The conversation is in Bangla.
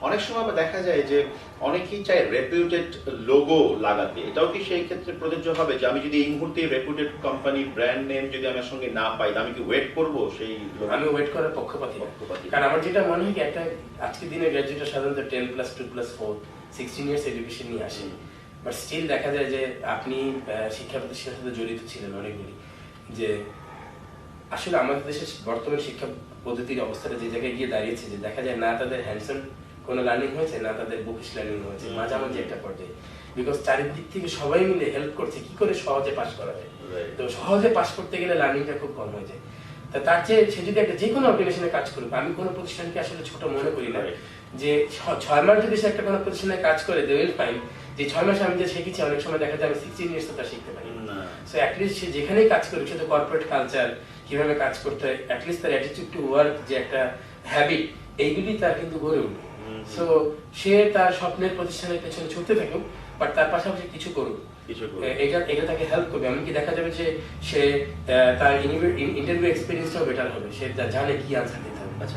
অনেক সময় আবার দেখা যায় যে অনেকেই চায় রেপুটেড লোগো লাগাতে, এটাও কি সেই ক্ষেত্রে প্রযোজ্য হবে যে আমি যদি এই মুহূর্তে রেপুটেড কোম্পানি ব্র্যান্ড নেম যদি আমার সঙ্গে না পাই আমি কি ওয়েট করব সেই logo? আমি ওয়েট করার পক্ষপাতী না। কারণ আমার যেটা মনে হয় কি একটা আজকের দিনে গ্র্যাজুয়েটরা সাধারণত 10+2+4 16 ইয়ার্স এডুকেশন নিয়ে আসে, বাট স্টিল দেখা যায় যে আপনি শিক্ষা প্রতিষ্ঠানের সাথে জড়িত ছিলেন অনেকগুলি, যে আসলে আমাদের দেশের বর্তমান শিক্ষা পদ্ধতির অবস্থাটা যে জায়গায় গিয়ে দাঁড়িয়েছে, যে দেখা যায় না তাদের হ্যান্ডসন কোনো লার্নিং হয়েছে না তাদের বুকিশ লার্নিং হয়েছে, মাঝামাঝি একটা পর্যায়ে। বিকজ চারিদিক থেকে সবাই মিলে হেল্প করছে কি করে সহজে পাস করা যায়। তো সহজে পাস করতে গেলে লার্নিংটা খুব কম হয়ে যায়। তা তার চেয়ে সে যদি একটা যে কোনো অর্গানাইজেশনে কাজ করুক, আমি কোনো প্রতিষ্ঠানকে আসলে ছোট মনে করি না। যে 6 মাস যদি সে একটা কোনো প্রতিষ্ঠানে কাজ করে দে উইল ফাইন যে 6 মাসে আমি যে শিখেছি, অনেক সময় দেখা যায় আমি 16 ইয়ার্স তা শিখতে পারি। সো অ্যাটলিস্ট সে যেখানেই কাজ করুক, সে তো কর্পোরেট কালচার কিভাবে কাজ করতে হয়, অ্যাটলিস্ট তার অ্যাটিটিউড টু ওয়ার্ক যে একটা হ্যাবিট, এইগুলি তার কিন্তু গড়ে উঠবে। সো সে তার স্বপ্নের প্রতিষ্ঠানের পেছনে ছুটতে থাকুক, বাট তার পাশাপাশি কিছু করুক, এটা তাকে হেল্প করবে। এমনকি দেখা যাবে যে সে তার ইন্টারভিউ এক্সপিরিয়েন্সটাও বেটার হবে, সে জানে কি আনসার দিতে হবে। আচ্ছা।